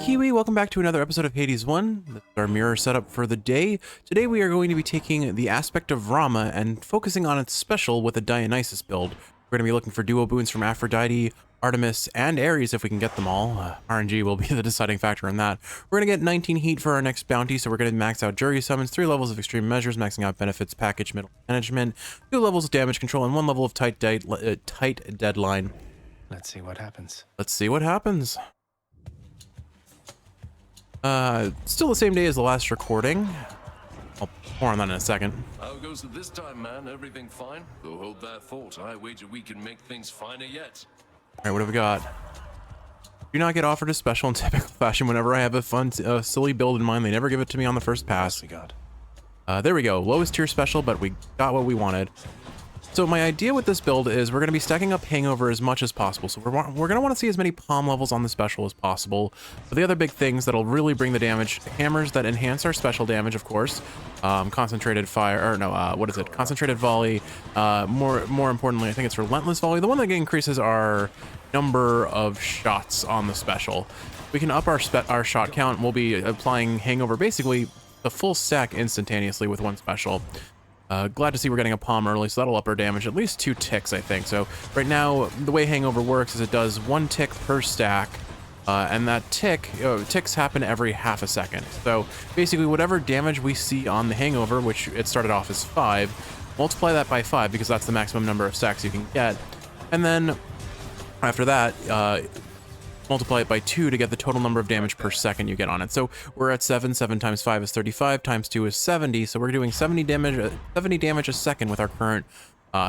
Kiwi, welcome back to another episode of Hades 1. This is our mirror setup for the day. Today we are going to be taking the aspect of Rama and focusing on its special with a Dionysus build. We're going to be looking for duo boons from Aphrodite, Artemis, and Ares if we can get them all. RNG will be the deciding factor in that. We're going to get 19 heat for our next bounty, so we're going to max out jury summons, 3 levels of extreme measures, maxing out benefits, package, middle management, 2 levels of damage control, and 1 level of tight deadline. Let's see what happens. Let's see what happens. Still the same day as the last recording. I'll more on that in a second. How goes it this time, man? Everything fine? Go hold that fort. I wager we can make things finer yet. Alright, what have we got? Do not get offered a special in typical fashion. Whenever I have a fun, silly build in mind, they never give it to me on the first pass. We got. There we go. Lowest tier special, but we got what we wanted. So my idea with this build is we're going to be stacking up Hangover as much as possible. So we're going to want to see as many palm levels on the special as possible. But the other big things that'll really bring the damage, hammers that enhance our special damage, of course. Concentrated fire, or no, what is it? Concentrated volley. More importantly, I think it's relentless volley. The one that increases our number of shots on the special. We can up our shot count. We'll be applying Hangover basically the full stack instantaneously with one special. Glad to see we're getting a palm early, so that'll up our damage at least 2 ticks, I think. So right now, the way Hangover works is it does 1 tick per stack, and that ticks happen every half a second. So basically, whatever damage we see on the Hangover, which it started off as 5, multiply that by 5 because that's the maximum number of stacks you can get, and then after that, multiply it by 2 to get the total number of damage per second you get on it. So we're at 7 times 5 is 35, times 2 is 70, so we're doing 70 damage a second with our current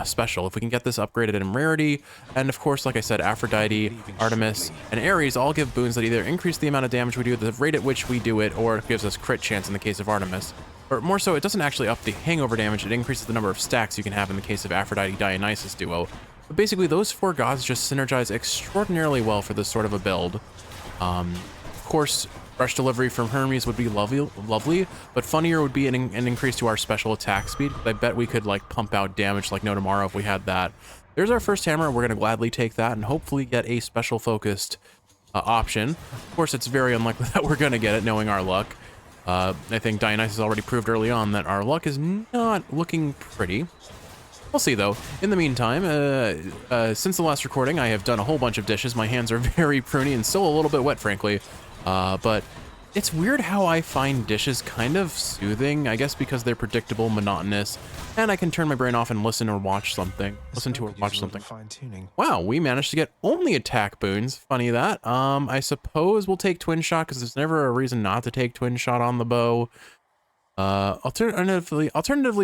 special. If we can get this upgraded in rarity, and of course, like I said, Aphrodite, Artemis, and Ares all give boons that either increase the amount of damage we do, the rate at which we do it, or it gives us crit chance in the case of Artemis. Or more so, it doesn't actually up the Hangover damage, it increases the number of stacks you can have in the case of Aphrodite-Dionysus duo. But basically, those 4 gods just synergize extraordinarily well for this sort of a build. Of course, rush delivery from Hermes would be lovely, but funnier would be an increase to our special attack speed. I bet we could like pump out damage like no tomorrow if we had that. There's our first hammer. We're going to gladly take that and hopefully get a special focused option. Of course, it's very unlikely that we're going to get it, knowing our luck. I think Dionysus already proved early on that our luck is not looking pretty. We'll see, though. In the meantime, since the last recording, I have done a whole bunch of dishes. My hands are very pruny and still a little bit wet, frankly. But it's weird how I find dishes kind of soothing, I guess because they're predictable, monotonous, and I can turn my brain off and listen or watch something. Listen to or watch something. Wow, we managed to get only attack boons. Funny that. I suppose we'll take Twin Shot, because there's never a reason not to take Twin Shot on the bow. Alternatively,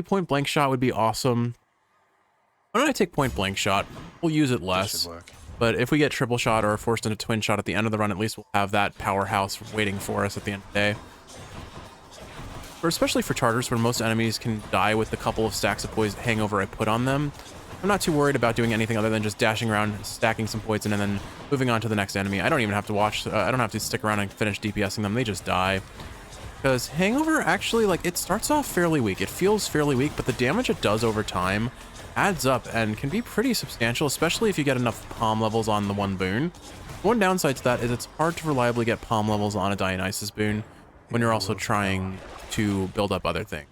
Point Blank Shot would be awesome. Why don't I take Point Blank Shot? We'll use it less. But if we get triple shot or are forced into twin shot at the end of the run, at least we'll have that powerhouse waiting for us at the end of the day. Or especially for charters where most enemies can die with the couple of stacks of poison Hangover I put on them, I'm not too worried about doing anything other than just dashing around, stacking some poison, and then moving on to the next enemy. I don't even have to watch, I don't have to stick around and finish DPSing them, they just die. Because Hangover actually, like, it starts off fairly weak. It feels fairly weak, but the damage it does over time adds up and can be pretty substantial, especially if you get enough palm levels on the one boon. One downside to that is it's hard to reliably get palm levels on a Dionysus boon when you're also trying to build up other things.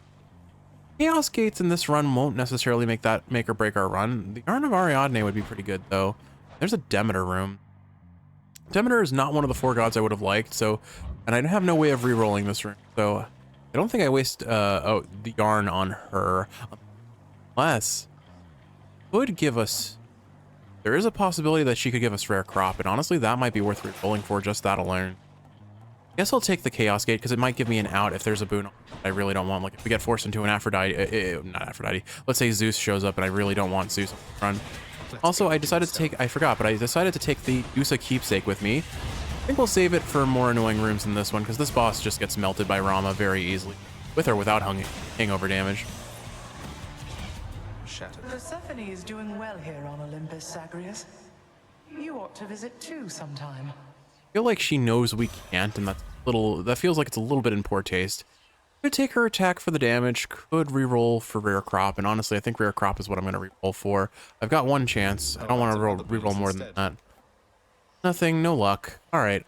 Chaos Gates in this run won't necessarily make or break our run. The Yarn of Ariadne would be pretty good, though. There's a Demeter room. Demeter is not one of the 4 gods I would have liked, so, and I have no way of re-rolling this room, so I don't think I waste the Yarn on her, unless could give us, there is a possibility that she could give us rare crop, and honestly that might be worth re-rolling for just that alone. I guess I'll take the Chaos Gate because it might give me an out if there's a boon I really don't want. Like if we get forced into an Aphrodite, not Aphrodite, let's say Zeus shows up and I really don't want Zeus on the run. Also, I decided to take, I forgot, but I decided to take the Usa Keepsake with me. I think we'll save it for more annoying rooms than this one because this boss just gets melted by Rama very easily, with or without Hangover damage. Persephone is doing well here on Olympus, Zagreus. You ought to visit too sometime. I feel like she knows we can't, and that feels like it's a little bit in poor taste. Could take her attack for the damage, could reroll for rare crop, and honestly I think rare crop is what I'm going to reroll for. I've got one chance. I don't want to reroll more than that. Nothing, no luck. Alright,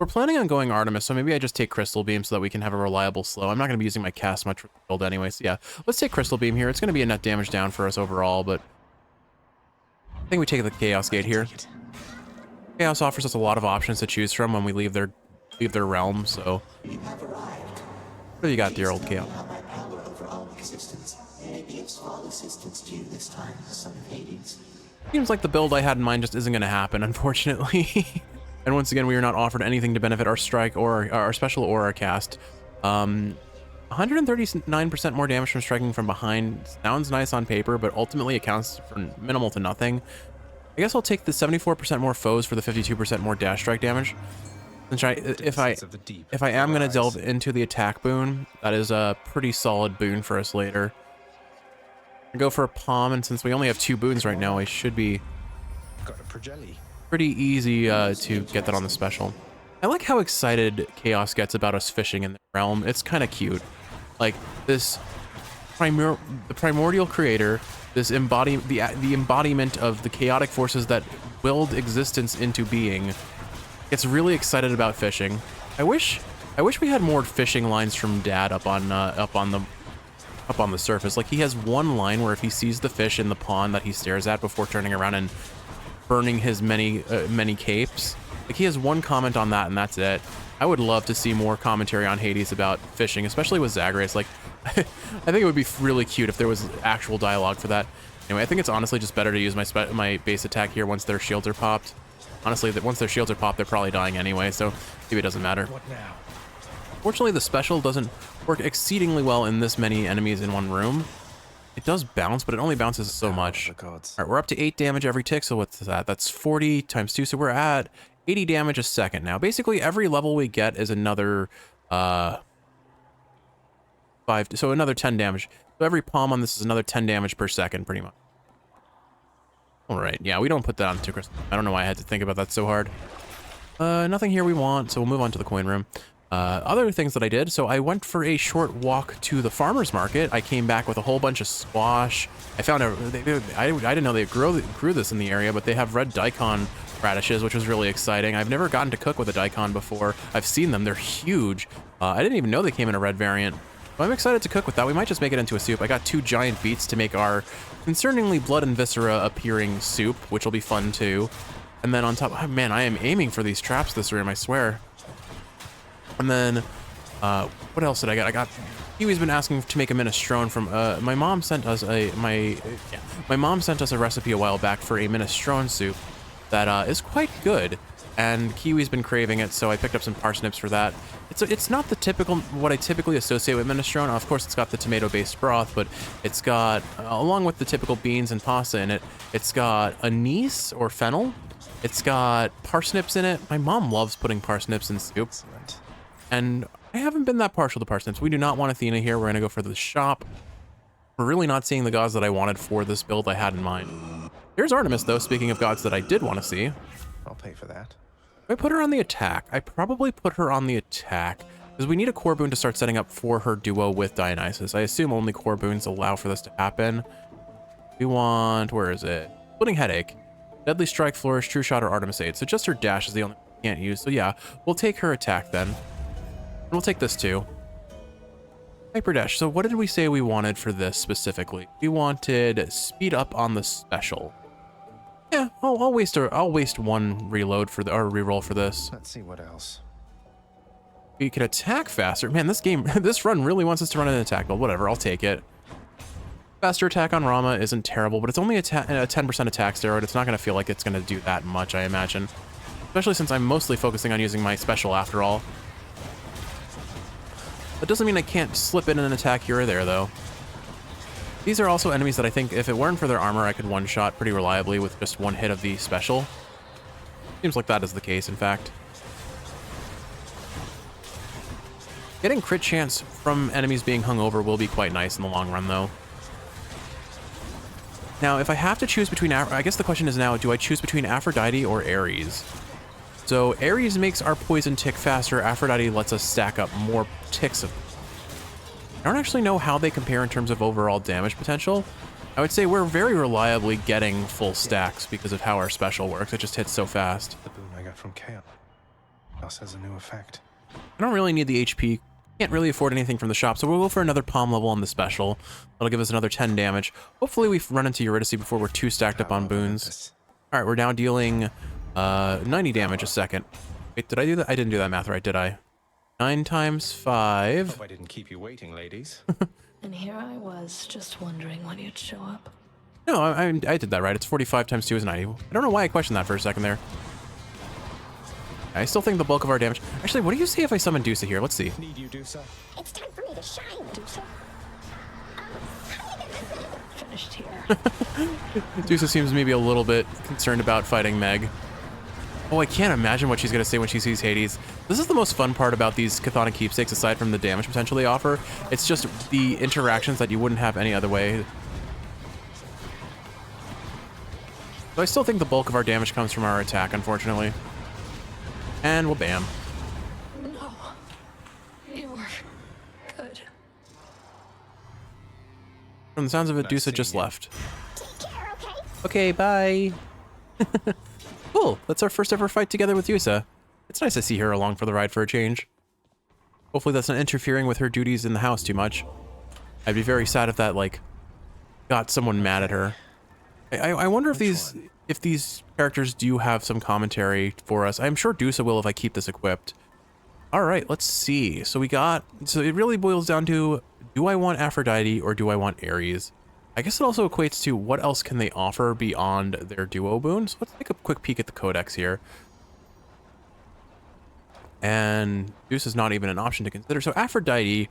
We're planning on going Artemis, so maybe I just take Crystal Beam so that we can have a reliable slow. I'm not going to be using my cast much for the build anyway, so yeah. Let's take Crystal Beam here. It's going to be a net damage down for us overall, but I think we take the Chaos Gate here. Chaos offers us a lot of options to choose from when we leave their realm, so... What do you got there, old Chaos? Seems like the build I had in mind just isn't going to happen, unfortunately. And once again, we are not offered anything to benefit our strike or our special or our cast. 139% more damage from striking from behind sounds nice on paper, but ultimately accounts for minimal to nothing. I guess I'll take the 74% more foes for the 52% more dash strike damage. If I am going to delve into the attack boon, that is a pretty solid boon for us later. I go for a palm, and since we only have 2 boons right now, I should be pretty easy to get that on the special. I like how excited Chaos gets about us fishing in the realm. It's kind of cute. Like this the primordial creator, this the embodiment of the chaotic forces that willed existence into being, gets really excited about fishing. I wish we had more fishing lines from Dad up on the surface. Like, he has one line where if he sees the fish in the pond that he stares at before turning around and burning his many capes, like, he has one comment on that and that's it. I would love to see more commentary on Hades about fishing, especially with Zagreus. Like, I think it would be really cute if there was actual dialogue for that. Anyway, I think it's honestly just better to use my base attack here once their shields are popped. Honestly, once their shields are popped, they're probably dying anyway, so maybe it doesn't matter. What now? Fortunately, the special doesn't work exceedingly well in this many enemies in one room. It does bounce, but it only bounces so much. All right, we're up to 8 damage every tick, so what's that? That's 40 times 2, so we're at 80 damage a second now. Basically, every level we get is another 5, so another 10 damage. So every palm on this is another 10 damage per second, pretty much. All right, yeah, we don't put that on to Crystal. I don't know why I had to think about that so hard. Nothing here we want, so we'll move on to the coin room. Other things that I did, so I went for a short walk to the farmer's market. I came back with a whole bunch of squash. I found I didn't know they grew this in the area, but they have red daikon radishes, which was really exciting. I've never gotten to cook with a daikon before. I've seen them, they're huge. I didn't even know they came in a red variant. So I'm excited to cook with that. We might just make it into a soup. I got 2 giant beets to make our concerningly blood and viscera appearing soup, which will be fun too. And then on top, oh man, I am aiming for these traps this room, I swear. And then, what else did I get? I got, Kiwi's been asking to make a minestrone from, my mom sent us my mom sent us a recipe a while back for a minestrone soup that is quite good. And Kiwi's been craving it, so I picked up some parsnips for that. It's not the typical, what I typically associate with minestrone. Of course, it's got the tomato-based broth, but it's got, along with the typical beans and pasta in it, it's got anise or fennel. It's got parsnips in it. My mom loves putting parsnips in soup. Excellent. And I haven't been that partial to parsnips. We do not want Athena here. We're going to go for the shop. We're really not seeing the gods that I wanted for this build I had in mind. Here's Artemis, though, speaking of gods that I did want to see. I'll pay for that. If I put her on the attack, I probably put her on the attack because we need a core boon to start setting up for her duo with Dionysus. I assume only core boons allow for this to happen. We want, where is it? Splitting Headache, Deadly Strike, Flourish, True Shot, or Artemis Aid. So just her dash is the only one we can't use. So yeah, we'll take her attack then. And we'll take this too. Hyper Dash. So what did we say we wanted for this specifically? We wanted speed up on the special. Yeah, I'll waste one reload for the or reroll for this. Let's see what else. We can attack faster. Man, this run really wants us to run an attack build. Whatever, I'll take it. Faster attack on Rama isn't terrible, but it's only a 10% attack steroid. It's not going to feel like it's going to do that much, I imagine. Especially since I'm mostly focusing on using my special after all. That doesn't mean I can't slip in an attack here or there, though. These are also enemies that I think if it weren't for their armor, I could one-shot pretty reliably with just one hit of the special. Seems like that is the case, in fact. Getting crit chance from enemies being hung over will be quite nice in the long run, though. Now, if I have to choose between, I guess the question is now, do I choose between Aphrodite or Ares? So Ares makes our poison tick faster. Aphrodite lets us stack up more ticks. I don't actually know how they compare in terms of overall damage potential. I would say we're very reliably getting full stacks because of how our special works. It just hits so fast. The boon I got from Chaos. Else has a new effect. I don't really need the HP. Can't really afford anything from the shop, so we'll go for another palm level on the special. That'll give us another 10 damage. Hopefully we run into Eurydice before we're too stacked up on boons. All right, we're now dealing 90 damage a second. Wait, did I do that? I didn't do that math right, did I? 9 times 5. Hope I didn't keep you waiting, ladies. And here I was, just wondering when you'd show up. No, I did that right. It's 45 times 2 is 90. I don't know why I questioned that for a second there. I still think the bulk of our damage... Actually, what do you say if I summon Dusa here? Let's see. Need you, Dusa? It's time for me to shine, Dusa. Finished here. Dusa seems maybe a little bit concerned about fighting Meg. Oh, I can't imagine what she's going to say when she sees Hades. This is the most fun part about these Chthonic keepsakes, aside from the damage potential they offer. It's just the interactions that you wouldn't have any other way. So I still think the bulk of our damage comes from our attack, unfortunately. And we'll bam. No. You were good. From the sounds of it, Nice Dusa just seeing you. left. Take care, okay? Okay, bye. Cool. That's our first ever fight together with Dusa. It's nice to see her along for the ride for a change. Hopefully that's not interfering with her duties in the house too much. I'd be very sad if that, like, got someone mad at her. I wonder if these characters do have some commentary for us. I'm sure Dusa will if I keep this equipped. All right, let's see. So it really boils down to, do I want Aphrodite or do I want Ares? I guess it also equates to what else can they offer beyond their duo boons. Let's take a quick peek at the codex here. And Zeus is not even an option to consider. So Aphrodite,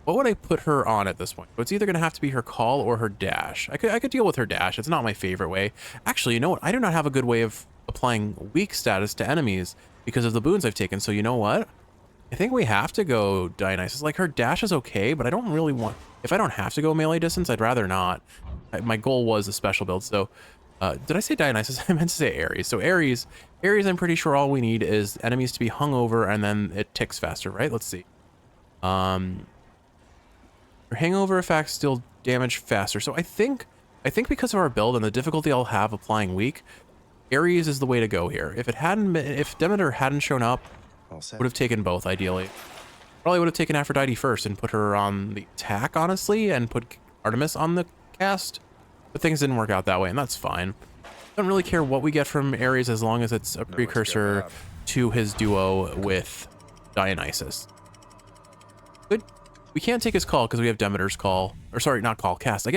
what would I put her on at this point? So it's either going to have to be her call or her dash. I could deal with her dash. It's not my favorite way. Actually, you know what? I do not have a good way of applying weak status to enemies because of the boons I've taken. So you know what? I think we have to go Dionysus. Like, her dash is okay, but I don't really want... If I don't have to go melee distance, I'd rather not. My goal was a special build, so... did I say Dionysus? I meant to say Ares. So Ares, I'm pretty sure all we need is enemies to be hung over, and then it ticks faster, right? Let's see. Your hangover effects still damage faster. So I think because of our build and the difficulty I'll have applying weak, Ares is the way to go here. If Demeter hadn't shown up, would have taken both ideally. Probably would have taken Aphrodite first and put her on the attack, honestly, and put Artemis on the cast. But things didn't work out that way, and that's fine. Don't really care what we get from Ares as long as it's a precursor to his duo with Dionysus. Good. We can't take his call because we have Demeter's call. Or sorry, not call, cast.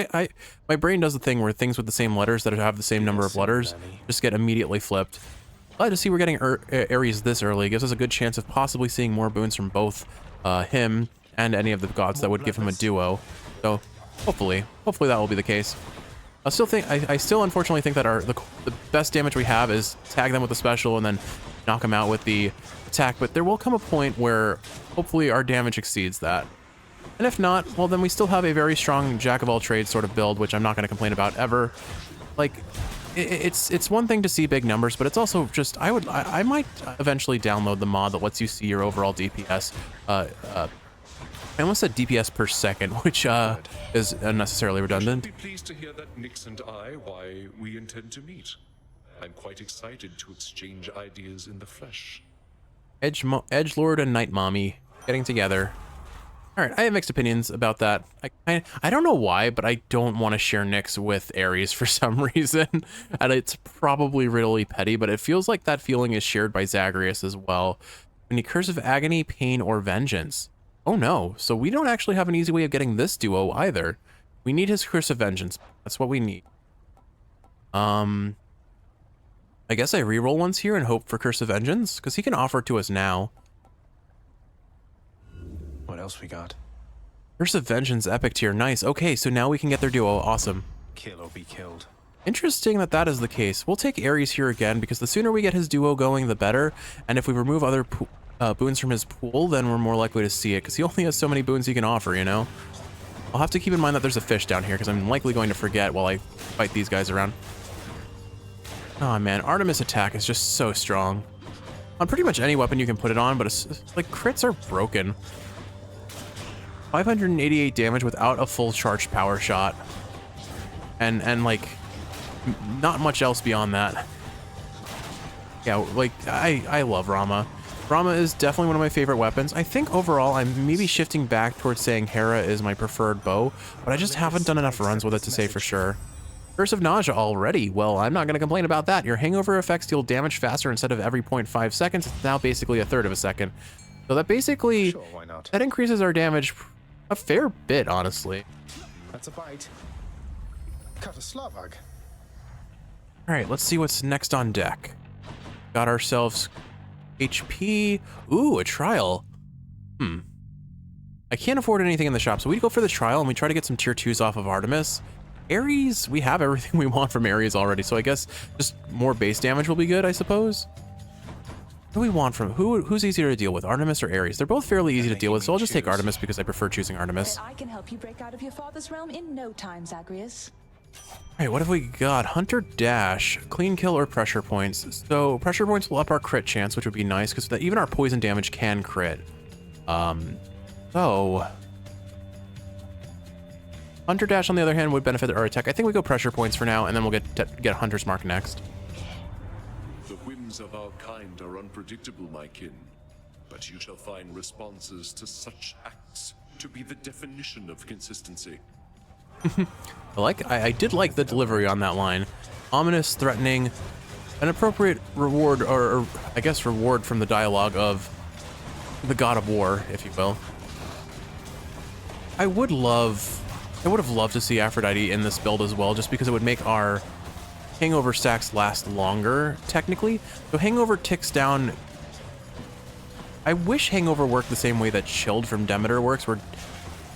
My brain does the thing where things with the same letters that have the same number of letters just get immediately flipped. Glad to see we're getting Ares this early. It gives us a good chance of possibly seeing more boons from both him and any of the gods that would give him a duo. So hopefully that will be the case. I still unfortunately think that the best damage we have is tag them with the special and then knock them out with the attack. But there will come a point where hopefully our damage exceeds that. And if not, well, then we still have a very strong jack of all trades sort of build, which I'm not going to complain about ever. Like, it's one thing to see big numbers, but it's also just I might eventually download the mod that lets you see your overall DPS. I almost said DPS per second, which is unnecessarily redundant. I'd be pleased to hear that Nix and I why we intend to meet. I'm quite excited to exchange ideas in the flesh. Edgelord and Night Mommy getting together. All right, I have mixed opinions about that. I don't know why, but I don't want to share Nyx with Ares for some reason. And it's probably really petty, but it feels like that feeling is shared by Zagreus as well. Any curse of agony, pain, or vengeance. Oh no, so we don't actually have an easy way of getting this duo either. We need his curse of vengeance. That's what we need. I guess I reroll once here and hope for curse of vengeance, because he can offer it to us now. What else we got? Curse of Vengeance epic tier, nice. Okay, so now we can get their duo, awesome. Kill or be killed. Interesting that is the case. We'll take Ares here again, because the sooner we get his duo going, the better. And if we remove other boons from his pool, then we're more likely to see it, because he only has so many boons he can offer, you know? I'll have to keep in mind that there's a fish down here, because I'm likely going to forget while I fight these guys around. Oh man, Artemis attack is just so strong. On pretty much any weapon you can put it on, but it's like crits are broken. 588 damage without a full charged power shot. And like, not much else beyond that. Yeah, like, I love Rama. Rama is definitely one of my favorite weapons. I think overall I'm maybe shifting back towards saying Hera is my preferred bow, but I just haven't done enough runs with it to say for sure. Curse of Nausea already. Well, I'm not going to complain about that. Your hangover effects deal damage faster instead of every 0.5 seconds. It's now basically a third of a second. So that basically, Sure, why not? that increases our damage a fair bit, honestly. That's a bite. Cut a Slavag. All right, let's see what's next on deck. Got ourselves HP. Ooh, a trial. I can't afford anything in the shop, so we go for the trial and we try to get some tier 2s off of Artemis. Ares, we have everything we want from Ares already, so I guess just more base damage will be good, I suppose. What do we want from who's easier to deal with, Artemis or Ares? They're both fairly easy to deal with, so I'll just take Artemis because I prefer choosing Artemis. I can help you break out of your father's realm in no time, Zagreus. All right, what have we got? Hunter Dash, clean kill or pressure points. So pressure points will up our crit chance, which would be nice because even our poison damage can crit. So Hunter Dash, on the other hand, would benefit our attack. I think we go pressure points for now, and then we'll get Hunter's Mark next. The whims of our kind are unpredictable, my kin, but you shall find responses to such acts to be the definition of consistency. I did like the delivery on that line. Ominous, threatening, an appropriate reward, or I guess reward from the dialogue of the God of War, if you will. I would have loved to see Aphrodite in this build as well, just because it would make our hangover stacks last longer, technically. So hangover ticks down. I wish hangover worked the same way that chilled from Demeter works, where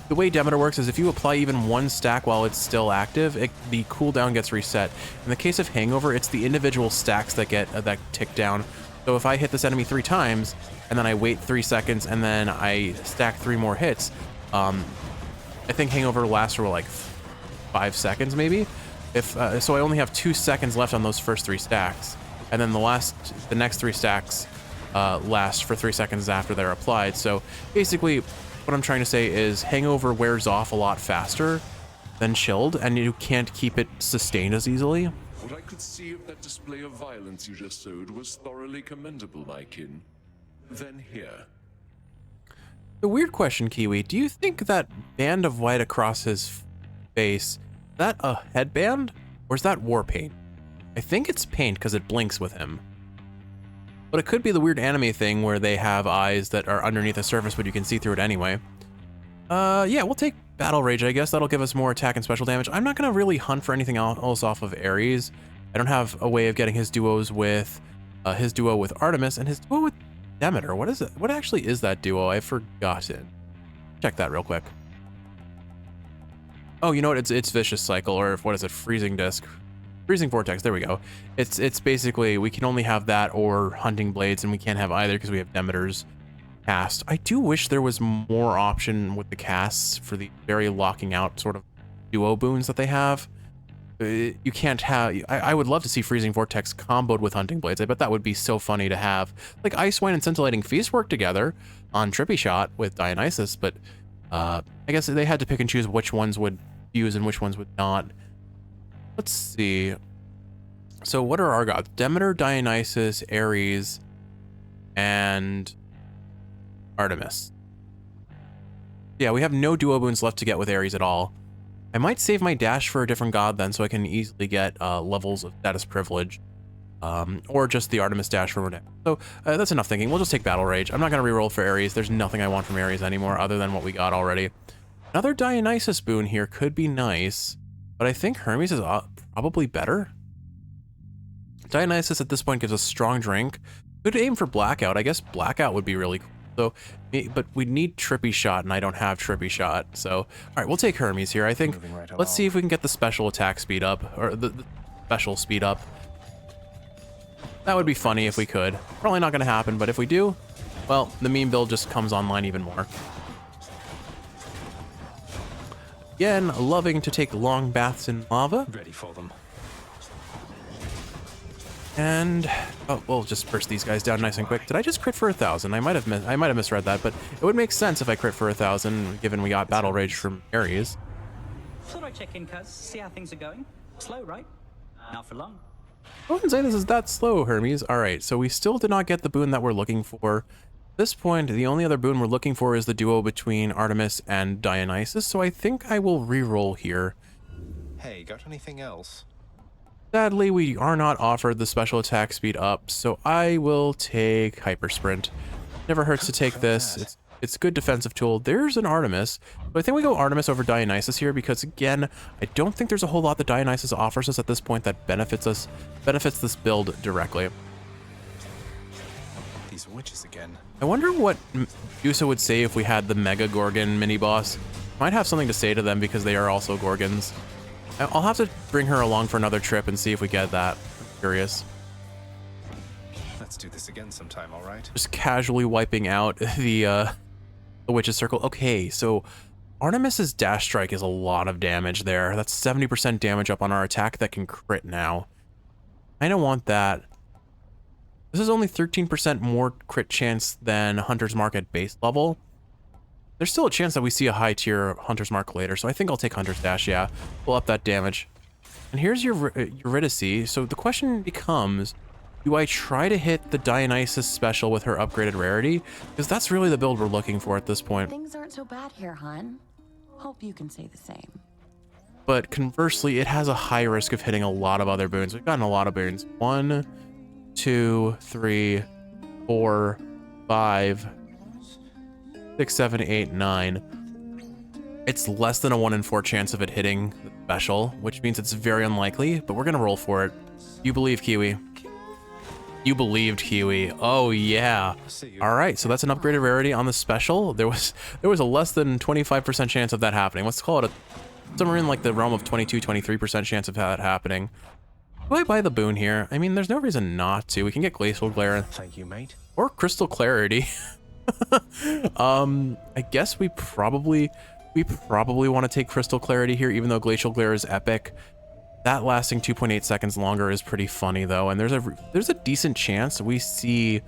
the way Demeter works is if you apply even one stack while it's still active, the cooldown gets reset. In the case of hangover, it's the individual stacks that get that tick down. So if I hit this enemy 3 times and then I wait 3 seconds and then I stack 3 more hits, I think hangover lasts for like 5 seconds maybe. So I only have 2 seconds left on those first 3 stacks, and then the next 3 stacks last for 3 seconds after they're applied. So basically, what I'm trying to say is hangover wears off a lot faster than chilled, and you can't keep it sustained as easily. What I could see of that display of violence you just showed was thoroughly commendable, my kin. Then here. The weird question, Kiwi, do you think that band of white across his face, is that a headband, or is that war paint? I think it's paint because it blinks with him. But it could be the weird anime thing where they have eyes that are underneath the surface, but you can see through it anyway. Yeah, we'll take Battle Rage, I guess. That'll give us more attack and special damage. I'm not going to really hunt for anything else off of Ares. I don't have a way of getting his duos with, his duo with Artemis and his duo with Demeter. What is it? What actually is that duo? I've forgotten. Check that real quick. Oh, you know what? It's Vicious Cycle, or what is it? Freezing Disc. Freezing Vortex, there we go. It's basically, we can only have that or Hunting Blades, and we can't have either because we have Demeter's cast. I do wish there was more option with the casts for the very locking out sort of duo boons that they have. You can't have, I would love to see Freezing Vortex comboed with Hunting Blades. I bet that would be so funny to have. Like Icewind and Scintillating Feast work together on Trippy Shot with Dionysus, but I guess they had to pick and choose which ones would use and which ones would not. Let's see. So what are our gods? Demeter, Dionysus, Ares, and Artemis. Yeah, we have no duo boons left to get with Ares at all. I might save my dash for a different god then, so I can easily get levels of status privilege. Or just the Artemis dash for Renee. So that's enough thinking. We'll just take Battle Rage. I'm not going to reroll for Ares. There's nothing I want from Ares anymore other than what we got already. Another Dionysus boon here could be nice, but I think Hermes is probably better. Dionysus at this point gives us strong drink. Could aim for Blackout. I guess Blackout would be really cool. So, but we need Trippy Shot, and I don't have Trippy Shot. So, all right, we'll take Hermes here. I think. Let's see if we can get the special attack speed up, or the special speed up. That would be funny if we could. Probably not going to happen, but if we do, well, the meme build just comes online even more. Again, loving to take long baths in lava. Ready for them. And oh, we'll just burst these guys down nice and quick. Did I just crit for 1,000? I might have misread that, but it would make sense if I crit for 1,000, given we got Battle Rage from Ares. Thought I'd check in, cuz. See how things are going. Slow, right? Not for long. I wouldn't say this is that slow, Hermes. All right, so we still did not get the boon that we're looking for. At this point, the only other boon we're looking for is the duo between Artemis and Dionysus, so I think I will re-roll here. Hey, got anything else? Sadly, we are not offered the special attack speed up, so I will take Hyper Sprint. Never hurts to take this. It's a good defensive tool. There's an Artemis, but I think we go Artemis over Dionysus here because, again, I don't think there's a whole lot that Dionysus offers us at this point that benefits this build directly. These witches again. I wonder what Medusa would say if we had the Mega Gorgon mini-boss. Might have something to say to them because they are also Gorgons. I'll have to bring her along for another trip and see if we get that. I'm curious. Let's do this again sometime, all right? Just casually wiping out the Witch's Circle. Okay, so Artemis's Dash Strike is a lot of damage there. That's 70% damage up on our attack that can crit now. I don't want that. This is only 13% more crit chance than Hunter's Mark at base level. There's still a chance that we see a high tier Hunter's Mark later, so I think I'll take Hunter's Dash, yeah. We'll up that damage. And here's your Eurydice. So the question becomes, do I try to hit the Dionysus special with her upgraded rarity? Because that's really the build we're looking for at this point. Things aren't so bad here, hon. Hope you can say the same. But conversely, it has a high risk of hitting a lot of other boons. We've gotten a lot of boons. 1, 2, 3, 4, 5, 6, 7, 8, 9. It's less than a 1 in 4 chance of it hitting the special, which means it's very unlikely, but we're gonna roll for it. You believe, Kiwi. You believed, Kiwi. Oh yeah. All right, so that's an upgraded rarity on the special. There was a less than 25% chance of that happening. Let's call it somewhere in like the realm of 22-23% chance of that happening. Do I buy the boon here? I mean, there's no reason not to. We can get Glacial Glare. Thank you, mate. Or Crystal Clarity. I guess we probably want to take Crystal Clarity here, even though Glacial Glare is epic. That lasting 2.8 seconds longer is pretty funny though, and there's a decent chance we see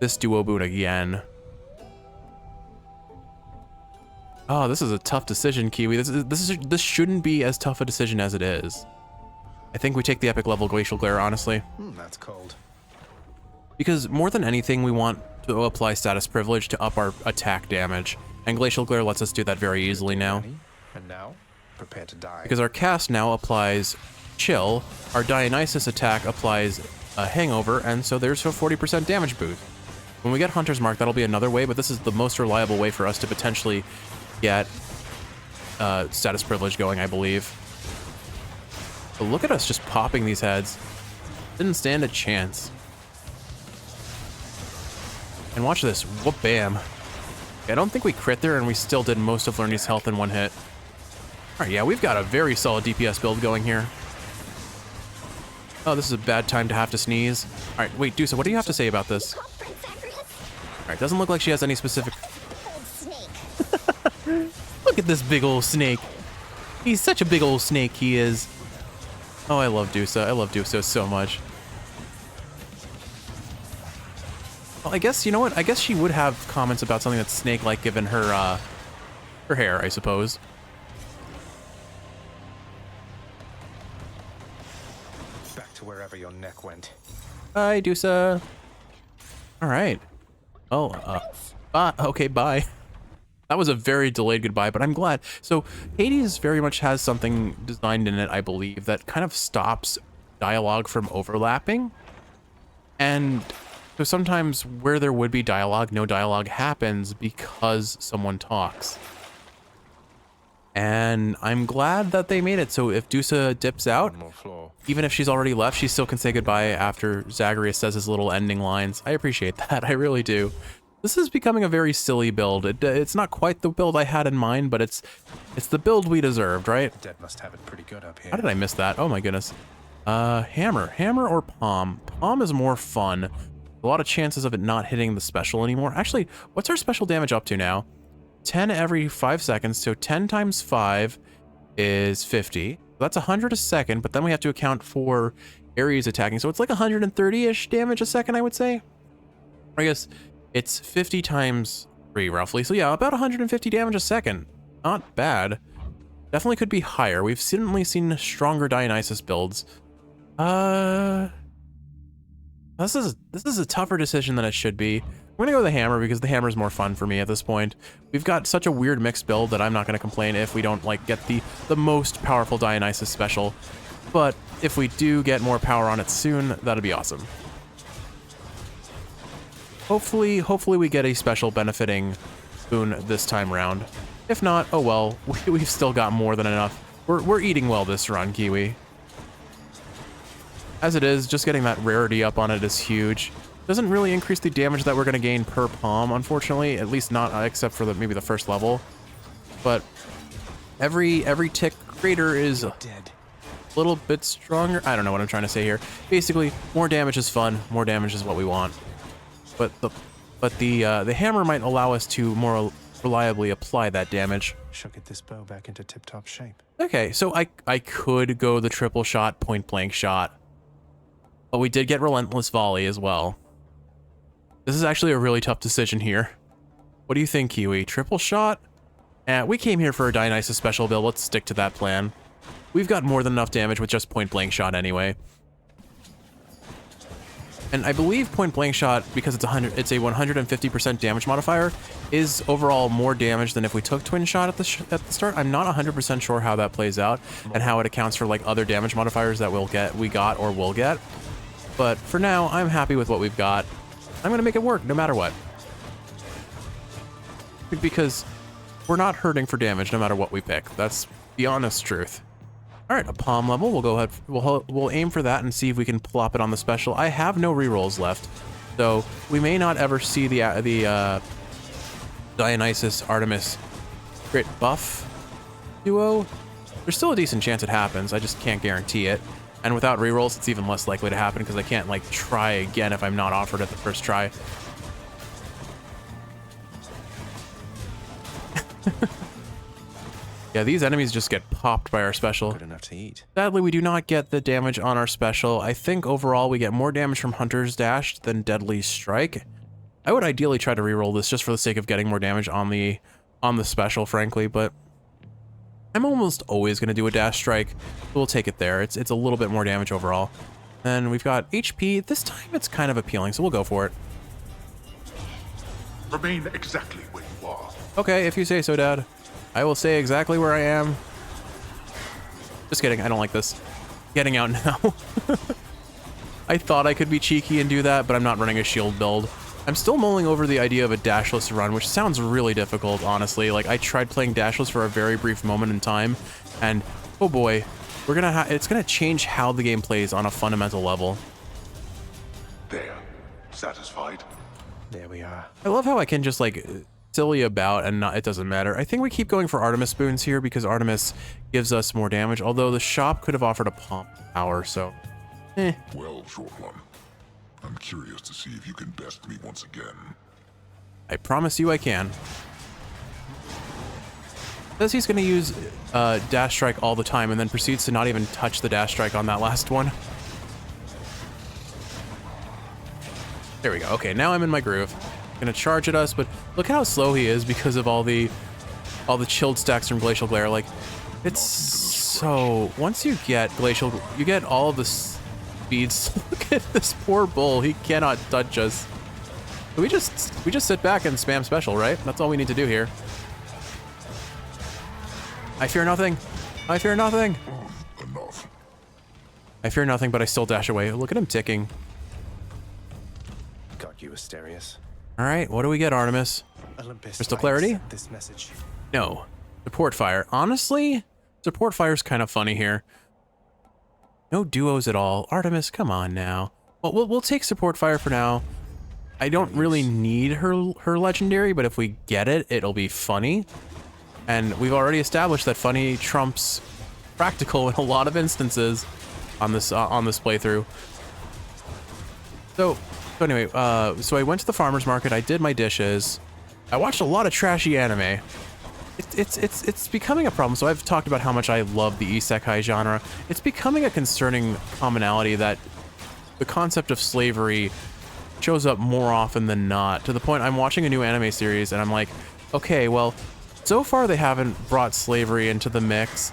this duo boon again. Oh, this is a tough decision, Kiwi. This shouldn't be as tough a decision as it is. I think we take the epic level Glacial Glare, honestly. That's cold. Because more than anything, we want to apply status privilege to up our attack damage, and Glacial Glare lets us do that very easily now. And now, prepare to die. Because our cast now applies Chill, our Dionysus attack applies a Hangover, and so there's a 40% damage boost. When we get Hunter's Mark, that'll be another way, but this is the most reliable way for us to potentially get status privilege going, I believe. But look at us just popping these heads. Didn't stand a chance. And watch this. Whoop bam. I don't think we crit there, and we still did most of Lernie's health in one hit. Alright, yeah, we've got a very solid DPS build going here. Oh, this is a bad time to have to sneeze. Alright, wait, Dusa, what do you have to say about this? Alright, doesn't look like she has any specific... Look at this big old snake. He's such a big old snake, he is. Oh, I love Dusa. I love Dusa so much. Well, I guess, you know what? I guess she would have comments about something that's snake-like given her, her hair, I suppose. Back to wherever your neck went. Bye, Dusa. All right. Oh, bye. Okay, bye. That was a very delayed goodbye, but I'm glad. So Hades very much has something designed in it, I believe, that kind of stops dialogue from overlapping. And so sometimes where there would be dialogue, no dialogue happens because someone talks. And I'm glad that they made it so if Dusa dips out, even if she's already left, she still can say goodbye after Zagreus says his little ending lines. I appreciate that, I really do. This is becoming a very silly build. It's not quite the build I had in mind, but it's the build we deserved, right? The dead must have it pretty good up here. How did I miss that? Oh my goodness. Hammer or Palm? Palm is more fun. A lot of chances of it not hitting the special anymore. Actually, what's our special damage up to now? 10 every 5 seconds, so 10 times 5 is 50. That's 100 a second, but then we have to account for Ares attacking, so it's like 130-ish damage a second, I would say. I guess it's 50 times 3, roughly. So yeah, about 150 damage a second. Not bad. Definitely could be higher. We've certainly seen stronger Dionysus builds. This is a tougher decision than it should be. I'm gonna go with the hammer because the hammer is more fun for me at this point. We've got such a weird mixed build that I'm not gonna complain if we don't like get the most powerful Dionysus special. But if we do get more power on it soon, that'd be awesome. Hopefully we get a special benefiting boon this time round. If not, oh well, we've still got more than enough. We're eating well this run, Kiwi. As it is, just getting that rarity up on it is huge. Doesn't really increase the damage that we're going to gain per palm, unfortunately. At least not except for maybe the first level. But every tick greater is a little bit stronger. I don't know what I'm trying to say here. Basically, more damage is fun. More damage is what we want. But the hammer might allow us to more reliably apply that damage. Shall get this bow back into tip-top shape. Okay, so I could go the triple shot, point blank shot. But we did get relentless volley as well. This is actually a really tough decision here. What do you think, Kiwi? Triple shot? We came here for a Dionysus special build. Let's stick to that plan. We've got more than enough damage with just point blank shot anyway. And I believe point blank shot, because it's a 150% damage modifier, is overall more damage than if we took twin shot at the start. I'm not 100% sure how that plays out and how it accounts for like other damage modifiers that we got or will get. But for now, I'm happy with what we've got. I'm gonna make it work no matter what. Because we're not hurting for damage no matter what we pick. That's the honest truth. All right, a palm level. We'll go ahead. We'll aim for that and see if we can plop it on the special. I have no rerolls left, so we may not ever see the Dionysus Artemis crit buff duo. There's still a decent chance it happens. I just can't guarantee it. And without rerolls, it's even less likely to happen because I can't like try again if I'm not offered at the first try. Yeah, these enemies just get popped by our special. Good enough to eat. Sadly, we do not get the damage on our special. I think overall we get more damage from Hunter's Dash than Deadly Strike. I would ideally try to reroll this just for the sake of getting more damage on the special, frankly, but I'm almost always going to do a Dash Strike. So we'll take it there. It's a little bit more damage overall. Then we've got HP. This time it's kind of appealing, so we'll go for it. Remain exactly where you are. Okay, if you say so, Dad. I will say exactly where I am. Just kidding, I don't like this. Getting out now. I thought I could be cheeky and do that, but I'm not running a shield build. I'm still mulling over the idea of a dashless run, which sounds really difficult, honestly. Like, I tried playing dashless for a very brief moment in time, and oh boy, it's gonna change how the game plays on a fundamental level. There. Satisfied? There we are. I love how I can just, like, silly about and not, it doesn't matter. I think we keep going for Artemis boons here because Artemis gives us more damage, although the shop could have offered a palm power, so Well, short one. I'm curious to see if you can best me once again. I promise you I can. Says he's going to use Dash Strike all the time and then proceeds to not even touch the Dash Strike on that last one. There we go. Okay, now I'm in my groove. Gonna charge at us, but look how slow he is because of all the chilled stacks from Glacial Glare. Like, it's so, once you get Glacial, you get all of the speeds. Look at this poor bull. He cannot touch us. We just sit back and spam special, right? That's all we need to do here. I fear nothing. I fear nothing. Enough. I fear nothing, but I still dash away. Look at him ticking. Got you, Asterius. All right, what do we get, Artemis? Olympus Crystal Clarity? This message. No. Support Fire. Honestly, Support Fire's kind of funny here. No duos at all. Artemis, come on now. Well, we'll take Support Fire for now. I don't really need her legendary, but if we get it, it'll be funny. And we've already established that funny trumps practical in a lot of instances on this playthrough. So anyway, so I went to the farmer's market, I did my dishes, I watched a lot of trashy anime. It's becoming a problem. So I've talked about how much I love the isekai genre. It's becoming a concerning commonality that the concept of slavery shows up more often than not, to the point I'm watching a new anime series and I'm like, okay, well, so far they haven't brought slavery into the mix.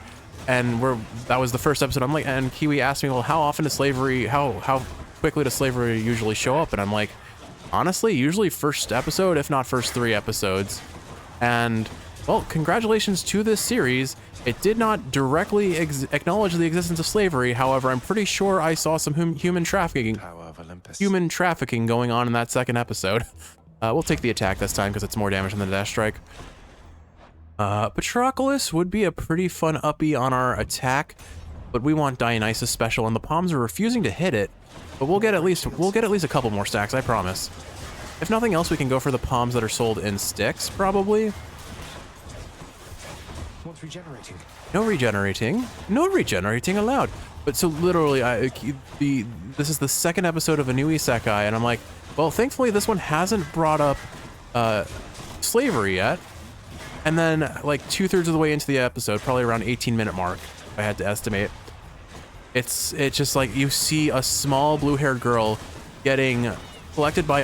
and that was the first episode. I'm like, and Kiwi asked me, well, how often does slavery, how quickly does slavery usually show up? And I'm like, honestly, usually first episode, if not first 3 episodes. And well, congratulations to this series. It did not directly acknowledge the existence of slavery. However, I'm pretty sure I saw some human trafficking going on in that second episode. We'll take the attack this time because it's more damage than the dash strike. Patroclus would be a pretty fun uppy on our attack, but we want Dionysus special, and the palms are refusing to hit it. But we'll get at least a couple more stacks, I promise. If nothing else, we can go for the palms that are sold in sticks, probably. What's regenerating? No regenerating allowed. But so literally, this is the second episode of a new isekai, and I'm like, well, thankfully this one hasn't brought up slavery yet. And then like 2/3 of the way into the episode, probably around 18-minute mark, if I had to estimate, it's just like you see a small blue-haired girl getting collected by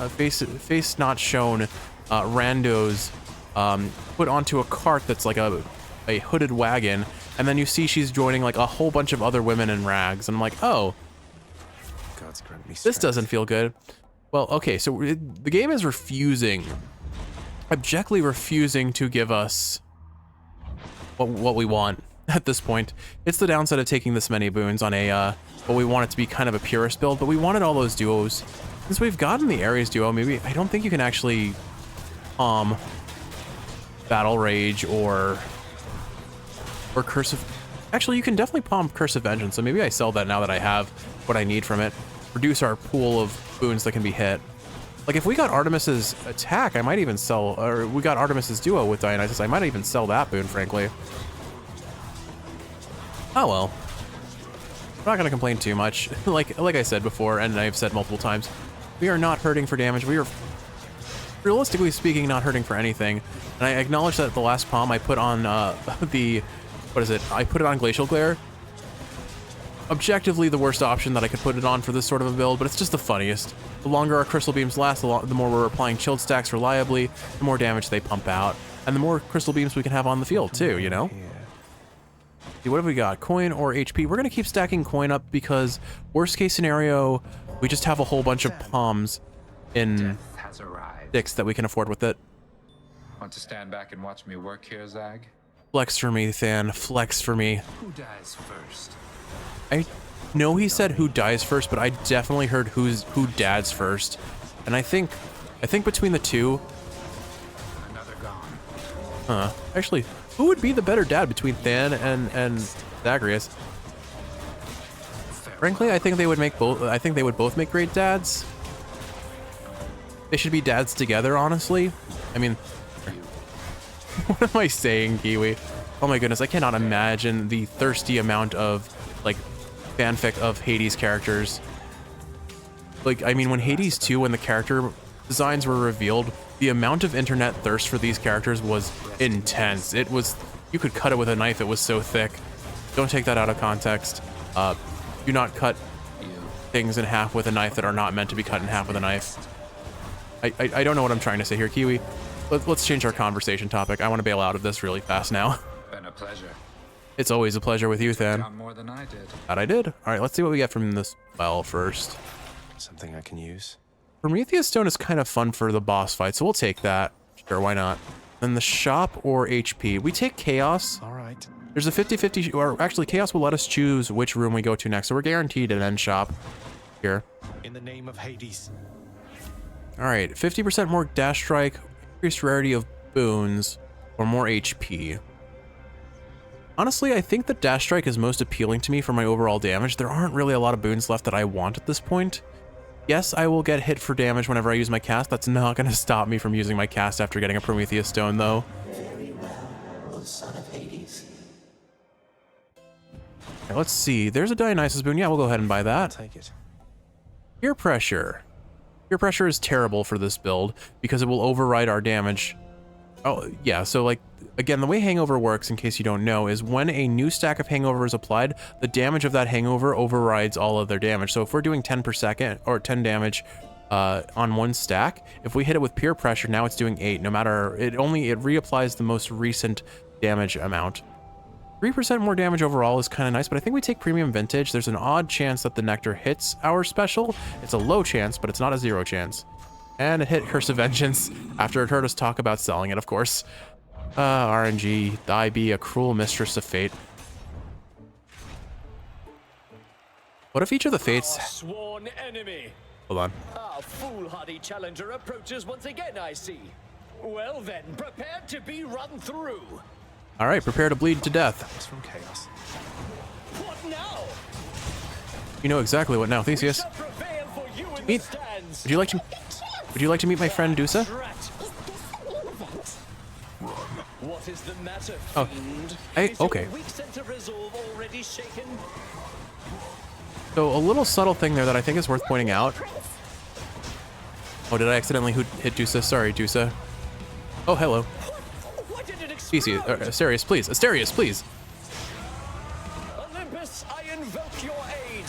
face not shown randos, put onto a cart that's like a hooded wagon, and then you see she's joining like a whole bunch of other women in rags, and I'm like, oh, God's grant me this strength. doesn't feel good. Well, okay, so the game is objectively refusing to give us what we want at this point. It's the downside of taking this many boons on a what we want it to be kind of a purist build, but we wanted all those duos. Since we've gotten the Ares duo, maybe I don't think you can actually Battle Rage or Curse of... Actually, you can definitely palm Curse of Vengeance, so maybe I sell that now that I have what I need from it. Reduce our pool of boons that can be hit. Like, if we got Artemis's attack, I might even sell... Or we got Artemis's duo with Dionysus, I might even sell that boon, frankly. Oh well. I'm not gonna complain too much. like I said before, and I've said multiple times, we are not hurting for damage. We are, realistically speaking, not hurting for anything. And I acknowledge that the last palm I put on I put it on Glacial Glare. Objectively the worst option that I could put it on for this sort of a build, but it's just the funniest. The longer our crystal beams last, the more we're applying chilled stacks reliably, the more damage they pump out, and the more crystal beams we can have on the field too, you know? See, what have we got? Coin or HP? We're gonna keep stacking coin up because worst case scenario, we just have a whole bunch of palms in sticks that we can afford with it. Want to stand back and watch me work here, Zag? Flex for me, Than. Flex for me. Who dies first? I know he said who dies first, but I definitely heard who dads first. And I think between the two... Another gone. Huh. Actually, who would be the better dad between Than and Zagreus? Frankly, I think they would make both. I think they would both make great dads. They should be dads together, honestly. I mean, what am I saying, Kiwi? Oh my goodness, I cannot imagine the thirsty amount of like fanfic of Hades characters. Like, I mean, when Hades 2, when the character designs were revealed, the amount of internet thirst for these characters was intense. It was, you could cut it with a knife, it was so thick. Don't take that out of context. Do not cut things in half with a knife that are not meant to be cut in half with a knife. I don't know what I'm trying to say here, Kiwi. Let's change our conversation topic. I want to bail out of this really fast now. Been a pleasure. It's always a pleasure with you, Than. Done more than I did. That I did. All right, let's see what we get from this spell first. Something I can use. Prometheus Stone is kind of fun for the boss fight, so we'll take that. Sure, why not? Then the shop or HP. We take Chaos. All right. There's a 50-50, or actually Chaos will let us choose which room we go to next, so we're guaranteed an end shop here. In the name of Hades. All right, 50% more dash strike, increased rarity of boons, or more HP. Honestly, I think the dash strike is most appealing to me for my overall damage. There aren't really a lot of boons left that I want at this point. Yes, I will get hit for damage whenever I use my cast. That's not going to stop me from using my cast after getting a Prometheus Stone, though. Very well, son of Hades. Okay, let's see. There's a Dionysus boon. Yeah, we'll go ahead and buy that. Take it. Peer pressure. Peer pressure is terrible for this build because it will override our damage. Oh, yeah, so like, again, the way Hangover works, in case you don't know, is when a new stack of Hangover is applied, the damage of that Hangover overrides all of their damage. So if we're doing 10 per second, or 10 damage on one stack, if we hit it with peer pressure, now it's doing 8, no matter, it reapplies the most recent damage amount. 3% more damage overall is kind of nice, but I think we take premium vintage. There's an odd chance that the nectar hits our special. It's a low chance, but it's not a 0 chance. And it hit Curse of Vengeance after it heard us talk about selling it, of course. RNG, thy be a cruel mistress of fate. What if each of the fates... Sworn enemy. Hold on. Our foolhardy challenger approaches once again, I see. Well then, prepare to be run through. All right, prepare to bleed to death. It's from chaos. What now? You know exactly what now, Theseus. Shall prevail for you in the Meet. stands. Would you like to meet my friend Dusa? Drat. What is the matter, Oh, fiend? hey, Is your okay. weak sense of resolve already shaken? So a little subtle thing there that I think is worth pointing out. Oh, did I accidentally hit Dusa? Sorry, Dusa. Oh, hello. Why did it Theseus, explode? Asterius, please. Asterius, please. Olympus, I invoke your aid.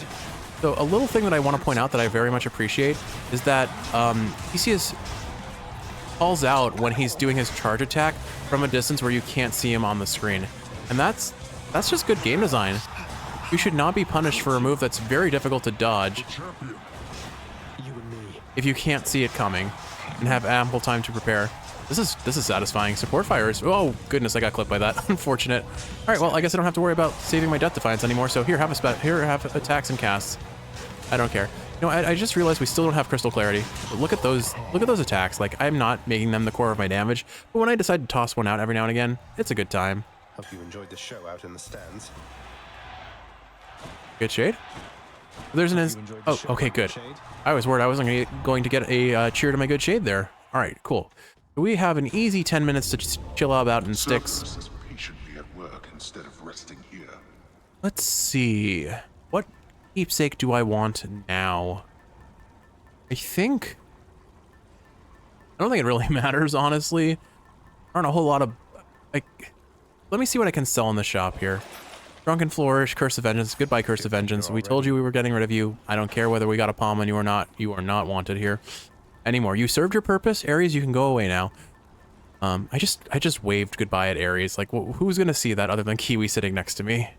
So a little thing that I want to point out that I very much appreciate is that Theseus calls out when he's doing his charge attack from a distance where you can't see him on the screen. And that's just good game design. You should not be punished for a move that's very difficult to dodge You and me. if you can't see it coming and have ample time to prepare. This is satisfying. Support fires. Oh goodness, I got clipped by that. Unfortunate. All right, well, I guess I don't have to worry about saving my Death Defiance anymore. So here, have attacks and casts. I don't care. You know, I just realized we still don't have Crystal Clarity. But look at those attacks. Like, I'm not making them the core of my damage, but when I decide to toss one out every now and again, it's a good time. Hope you enjoyed the show out in the stands. Good shade. There's an oh, okay, good. I was worried I wasn't going to get a cheer to my good shade there. All right, cool. We have an easy 10 minutes to chill out in sticks. Cerberus is patiently at work instead of resting here. Let's see. What keepsake do I want now? I don't think it really matters, honestly. There aren't a whole lot of, like, let me see what I can sell in the shop here. Drunken Flourish, Curse of Vengeance. Goodbye, Curse of Vengeance. We told you we were getting rid of you. I don't care whether we got a palm on you or not. You are not wanted here anymore. You served your purpose. Ares, you can go away now. I just waved goodbye at Ares. Like, who's gonna see that other than Kiwi sitting next to me?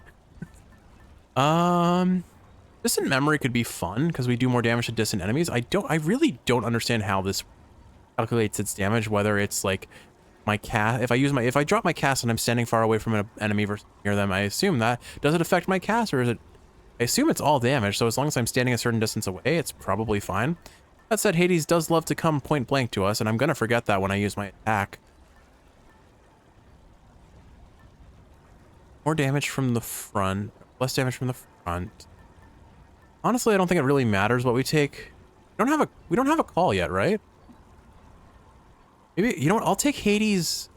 Distant Memory could be fun because we do more damage to distant enemies. I really don't understand how this calculates its damage, whether it's like my cast, if I drop my cast and I'm standing far away from an enemy versus near them, I assume that, does it affect my cast, or is it, I assume it's all damage, so as long as I'm standing a certain distance away, it's probably fine. That said, Hades does love to come point blank to us, and I'm gonna forget that when I use my attack. More damage from the front, less damage from the front. Honestly, I don't think it really matters what we take. We don't have a call yet, right? Maybe, you know what, I'll take Hades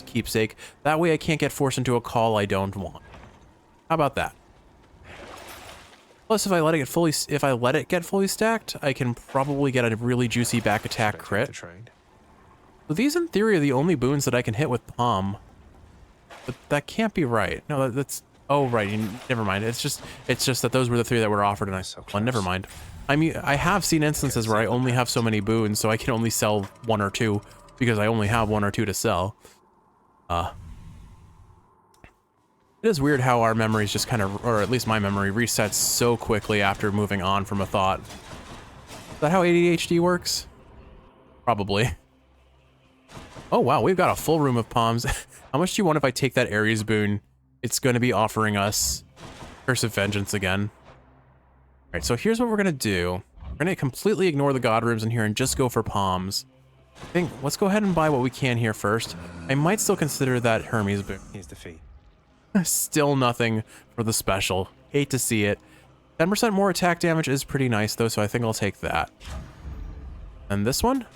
keepsake. That way I can't get forced into a call I don't want. How about that? Plus, if I let it get fully stacked, I can probably get a really juicy back attack crit. So these, in theory, are the only boons that I can hit with Palm. But that can't be right. No, that's... Oh, right. Never mind. It's just that those were the three that were offered, and I saw one. Never mind. I mean, I have seen instances where I only have so many boons, so I can only sell one or two because I only have one or two to sell. It is weird how our memories just kind of, or at least my memory, resets so quickly after moving on from a thought. Is that how ADHD works? Probably. Oh wow, we've got a full room of palms. How much do you want if I take that Ares boon? It's going to be offering us Curse of Vengeance again. All right, so here's what we're going to do. We're going to completely ignore the God rooms in here and just go for palms. I think, let's go ahead and buy what we can here first. I might still consider that Hermes boon. Here's the fee. Still nothing for the special. Hate to see it. 10% more attack damage is pretty nice though, so I think I'll take that. And this one?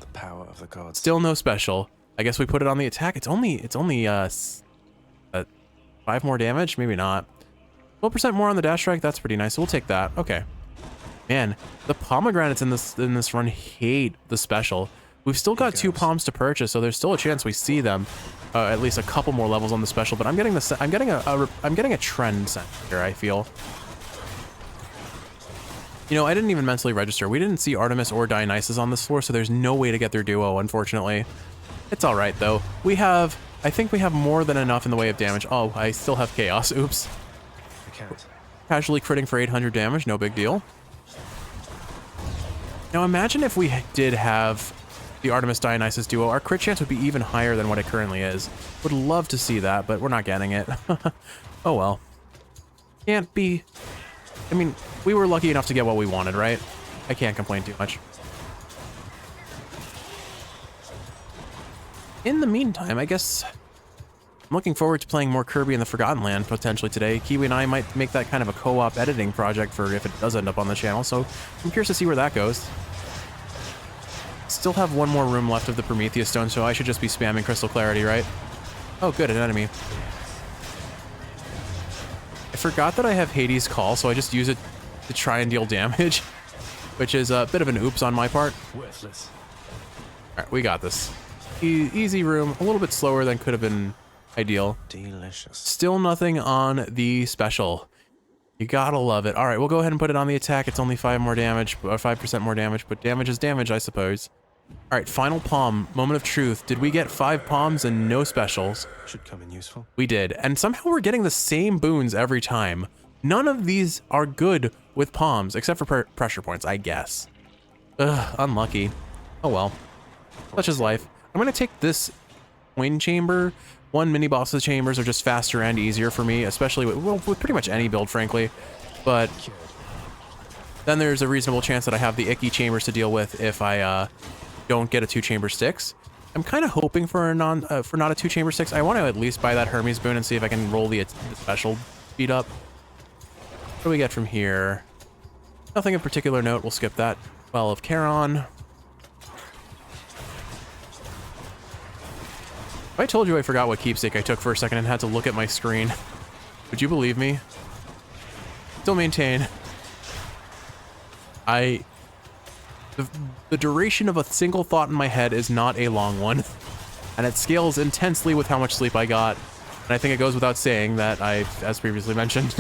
The power of the gods. Still no special. I guess we put it on the attack. It's only 5 more damage? Maybe not. 12% more on the dash strike. That's pretty nice. So we'll take that. Okay. Man, the pomegranates in this run hate the special. We've still got 2 palms to purchase, so there's still a chance we see them. At least a couple more levels on the special, but I'm getting a trend sense here, I feel. You know, I didn't even mentally register. We didn't see Artemis or Dionysus on this floor, so there's no way to get their duo, unfortunately. It's all right though. We have I think we have more than enough in the way of damage. Oh, I still have chaos. Oops. I can't. Casually critting for 800 damage, no big deal. Now imagine if we did have the Artemis Dionysus duo, our crit chance would be even higher than what it currently is. Would love to see that, but we're not getting it. Oh well. Can't be... I mean, we were lucky enough to get what we wanted, right? I can't complain too much. In the meantime, I guess I'm looking forward to playing more Kirby in the Forgotten Land potentially today. Kiwi and I might make that kind of a co-op editing project for if it does end up on the channel, so I'm curious to see where that goes. Still have one more room left of the Prometheus Stone, so I should just be spamming Crystal Clarity, right? Oh, good, an enemy. I forgot that I have Hades' Call, so I just use it to try and deal damage, which is a bit of an oops on my part. Worthless. Alright, we got this. Easy room, a little bit slower than could have been ideal. Delicious. Still nothing on the special. You gotta love it. Alright, we'll go ahead and put it on the attack. It's only 5 more damage, or 5% more damage, but damage is damage, I suppose. Alright, final palm, moment of truth. Did we get 5 palms and no specials? Should come in useful. We did, and somehow we're getting the same boons every time. None of these are good with palms, except for pressure points, I guess. Ugh, unlucky. Oh well. Such is life. I'm gonna take this coin chamber. One mini boss's chambers are just faster and easier for me, especially with, well, with pretty much any build, frankly. But then there's a reasonable chance that I have the icky chambers to deal with if I don't get a 2-chamber Styx. I'm kind of hoping for a not a 2-chamber Styx. I want to at least buy that Hermes boon and see if I can roll the special speed up. What do we get from here? Nothing of particular note. We'll skip that. Well of Charon. If I told you I forgot what keepsake I took for a second and had to look at my screen, would you believe me? Still maintain. The duration of a single thought in my head is not a long one, and it scales intensely with how much sleep I got. And I think it goes without saying that as previously mentioned,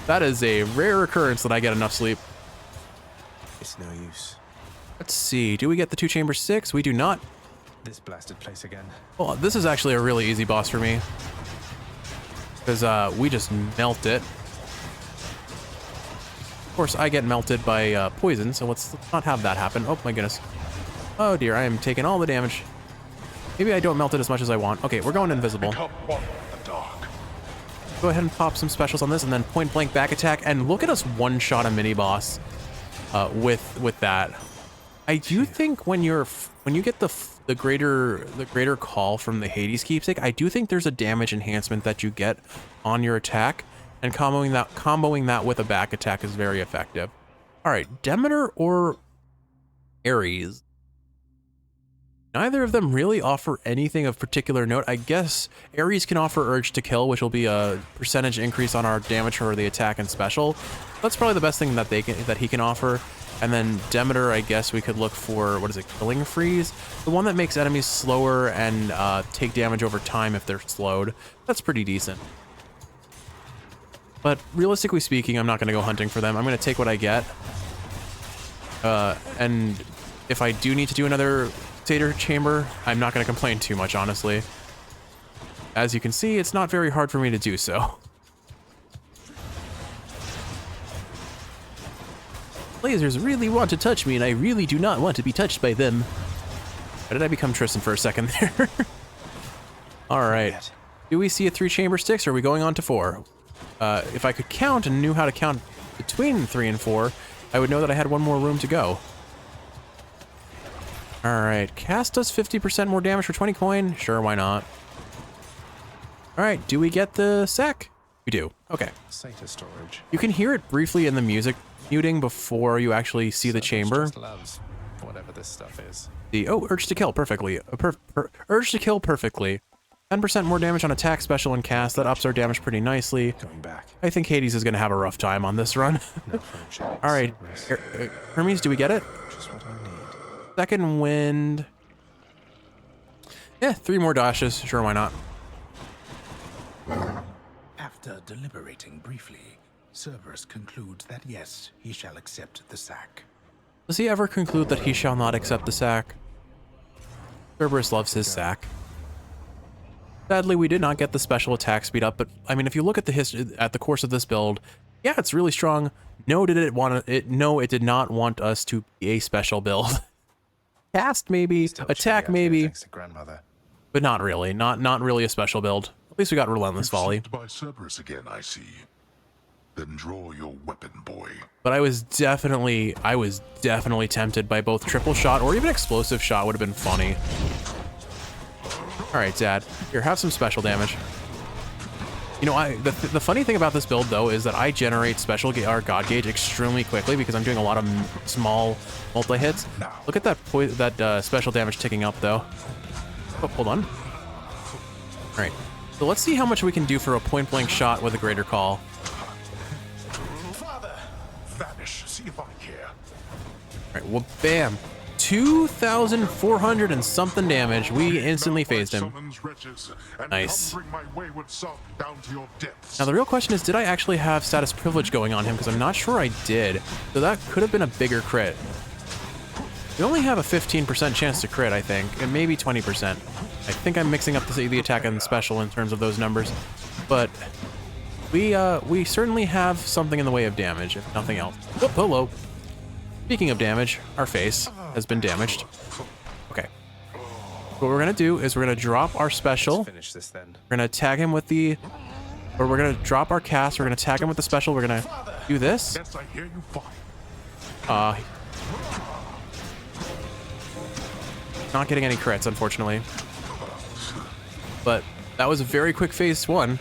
that is a rare occurrence that I get enough sleep. It's no use. Let's see, do we get the 2-chamber 6? We do not. This blasted place again. Well, this is actually a really easy boss for me, because we just melt it. Of course, I get melted by poison, so let's not have that happen. Oh my goodness. Oh dear, I am taking all the damage. Maybe I don't melt it as much as I want. Okay, we're going invisible. Go ahead and pop some specials on this, and then point blank back attack, and look at us one-shot a mini boss with that. I do think when you get the greater call from the Hades keepsake, I do think there's a damage enhancement that you get on your attack. And comboing that with a back attack is very effective. All right, Demeter or Ares. Neither of them really offer anything of particular note. I guess Ares can offer Urge to Kill, which will be a percentage increase on our damage for the attack and special. That's probably the best thing that he can offer. And then Demeter, I guess we could look for, what is it, Killing Freeze? The one that makes enemies slower and take damage over time if they're slowed. That's pretty decent. But realistically speaking, I'm not going to go hunting for them. I'm going to take what I get. And if I do need to do another Satyr Chamber, I'm not going to complain too much, honestly. As you can see, it's not very hard for me to do so. Lasers really want to touch me, and I really do not want to be touched by them. Why did I become Tristan for a second there? Alright. Do we see a 3-chamber Styx, or are we going on to 4? If I could count and knew how to count between 3 and 4, I would know that I had one more room to go. Alright, cast does 50% more damage for 20 coin? Sure, why not? Alright, do we get the sack? We do. Okay. Satyr storage. You can hear it briefly in the music muting before you actually see the chamber. Just loves whatever this stuff is. Oh, Urge to Kill perfectly. Urge to Kill perfectly. 10% more damage on attack, special, and cast. That ups our damage pretty nicely. Going back. I think Hades is going to have a rough time on this run. All right, Hermes, do we get it? Just what I need. Second wind. Yeah, 3 more dashes. Sure, why not? After deliberating briefly, Cerberus concludes that yes, he shall accept the sack. Does he ever conclude that he shall not accept the sack? Cerberus loves his sack. Sadly, we did not get the special attack speed up, but I mean, if you look at the history, at the course of this build, yeah, it's really strong. No, did it want it? No, it did not want us to be a special build. Cast maybe, attack maybe, but not really. Not really a special build. At least we got Relentless Volley. By Cerberus again, I see. Then draw your weapon, boy. But I was definitely tempted by both triple shot or even explosive shot would have been funny. All right, Dad. Here, have some special damage. You know, the funny thing about this build though is that I generate special or God Gauge extremely quickly because I'm doing a lot of small multi hits. Look at that special damage ticking up though. Oh, hold on. All right. So let's see how much we can do for a point blank shot with a greater call. Father, vanish. See if I care. All right. Well, bam. 2,400 and something damage. We instantly phased him. Nice. Now the real question is, did I actually have status privilege going on him? Because I'm not sure I did. So that could have been a bigger crit. We only have a 15% chance to crit, I think, and maybe 20%. I think I'm mixing up the attack and the special in terms of those numbers, but we certainly have something in the way of damage, if nothing else. Whoop, hello. Speaking of damage, our face has been damaged. Okay. What we're gonna do is we're gonna drop our special. Let's finish this then. We're gonna tag him with the, or we're gonna drop our cast. We're gonna tag him with the special. We're gonna do this. Yes, I hear you fine. Not getting any crits, unfortunately. But that was a very quick phase 1.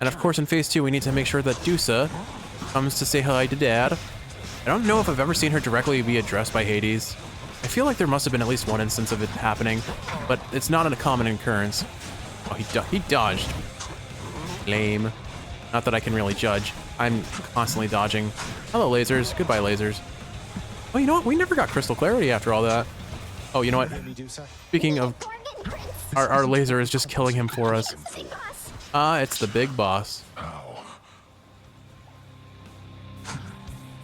And of course in phase 2 we need to make sure that Dusa comes to say hi to Dad. I don't know if I've ever seen her directly be addressed by Hades. I feel like there must have been at least one instance of it happening, but it's not a common occurrence. Oh, he dodged. Lame. Not that I can really judge. I'm constantly dodging. Hello, lasers. Goodbye, lasers. Oh, you know what? We never got crystal clarity after all that. Oh, you know what? Speaking of, our laser is just killing him for us. It's the big boss.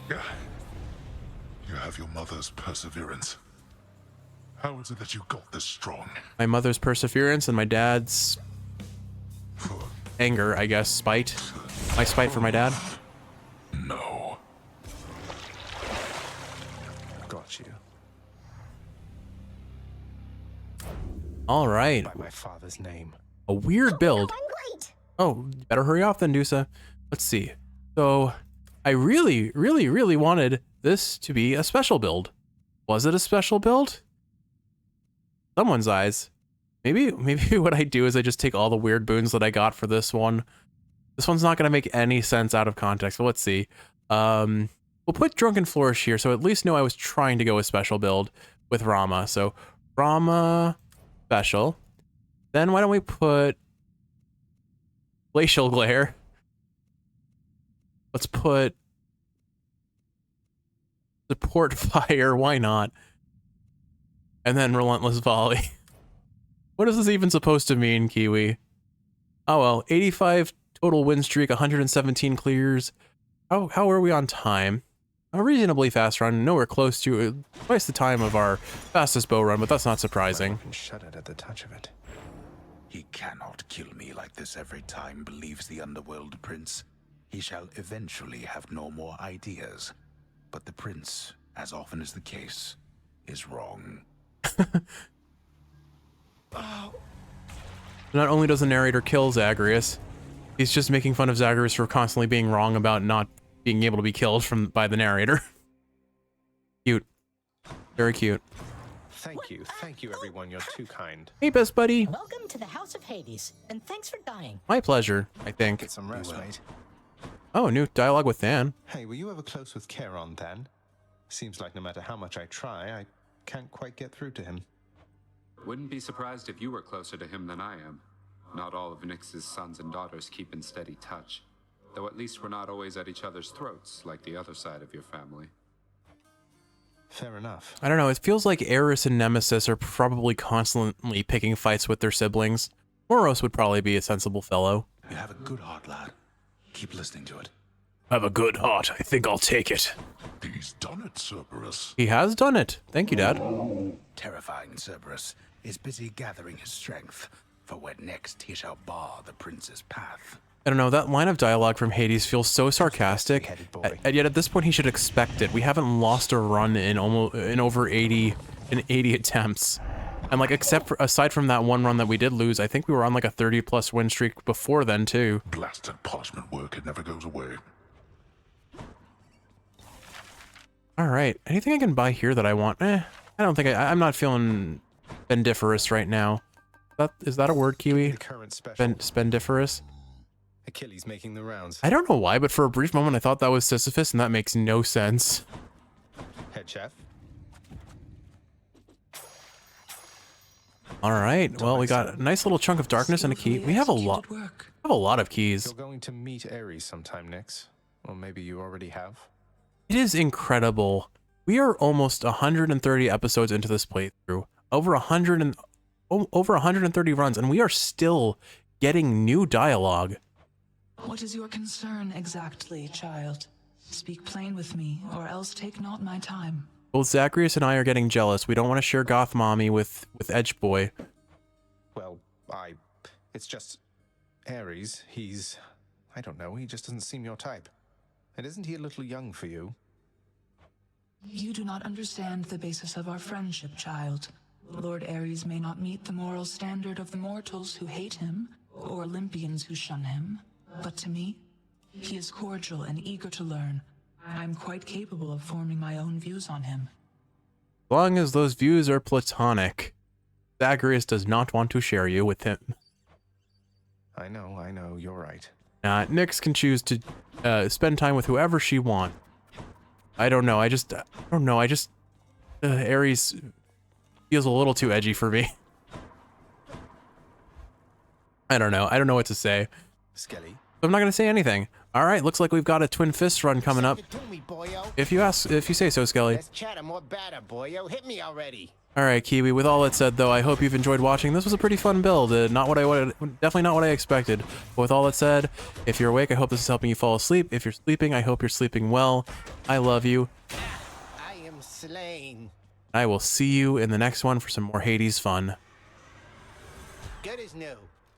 You have your mother's perseverance. How is it that you got this strong? My mother's perseverance and my dad's anger, I guess, spite. My spite for my dad. No. Got you. All right. By my father's name. A weird build. Oh, better hurry off then, Dusa. Let's see. So, I really wanted this to be a special build. Was it a special build? Someone's eyes. Maybe what I do is I just take all the weird boons that I got for this one. This one's not going to make any sense out of context, but let's see. We'll put Drunken Flourish here, so at least know I was trying to go a special build with Rama. So, Rama special. Then why don't we put Glacial Glare. Let's put Support Fire, why not? And then Relentless Volley. What is this even supposed to mean, Kiwi? Oh well, 85 total win streak, 117 clears. How are we on time? A reasonably fast run, nowhere close to twice the time of our fastest bow run, but that's not surprising. I shuddered at the touch of it. He cannot kill me like this every time, believes the underworld prince. He shall eventually have no more ideas. But the prince, as often is the case, is wrong. Not only does the narrator kill Zagreus, he's just making fun of Zagreus for constantly being wrong about not being able to be killed by the narrator. Cute. Very cute. Thank you everyone, you're too kind. Hey, best buddy. Welcome to the House of Hades, and thanks for dying. My pleasure, I think. Get some rest, mate. Oh, new dialogue with Than. Hey, were you ever close with Charon, Than? Seems like no matter how much I try, I can't quite get through to him. Wouldn't be surprised if you were closer to him than I am. Not all of Nyx's sons and daughters keep in steady touch. Though at least we're not always at each other's throats, like the other side of your family. Fair enough. I don't know, it feels like Eris and Nemesis are probably constantly picking fights with their siblings. Moros would probably be a sensible fellow. You have a good heart, lad. Keep listening to it. I have a good heart. I think I'll take it. He's done it, Cerberus. He has done it. Thank you, Dad. Terrifying Cerberus is busy gathering his strength. for where next he shall bar the prince's path. I don't know, that line of dialogue from Hades feels so sarcastic, and yet at this point he should expect it. We haven't lost a run in over 80 attempts. And like, aside from that one run that we did lose, I think we were on like a 30+ win streak before then too. Blasted parchment work, it never goes away. All right, anything I can buy here that I want? I don't think I'm not feeling spendiferous right now. Is that a word, Kiwi? The current special. Spendiferous? Achilles making the rounds. I don't know why, but for a brief moment I thought that was Sisyphus, and that makes no sense. Head chef. All right, well, we got a nice little chunk of darkness and a key. We have a lot. We have a lot of keys. You're going to meet Ares sometime, Nyx. Or maybe you already have. It is incredible. We are almost 130 episodes into this playthrough. Over 130 runs, and we are still getting new dialogue. What is your concern exactly, child? Speak plain with me, or else take not my time. Both Zacharias and I are getting jealous. We don't want to share Goth Mommy with Edge Boy. Well, it's just... Ares, I don't know, he just doesn't seem your type. And isn't he a little young for you? You do not understand the basis of our friendship, child. Lord Ares may not meet the moral standard of the mortals who hate him, or Olympians who shun him. But to me, he is cordial and eager to learn. I'm quite capable of forming my own views on him. As long as those views are platonic, Zacharias does not want to share you with him. I know, you're right. Nyx can choose to spend time with whoever she wants. I don't know, Ares feels a little too edgy for me. I don't know what to say. Skelly. I'm not gonna say anything. All right, looks like we've got a Twin Fist run coming up. If you say so, Skelly. Let's chat more batter, boyo. Hit me already. All right, Kiwi. With all that said, though, I hope you've enjoyed watching. This was a pretty fun build. Definitely not what I expected. But with all that said, if you're awake, I hope this is helping you fall asleep. If you're sleeping, I hope you're sleeping well. I love you. I am slain. I will see you in the next one for some more Hades fun. Good as new.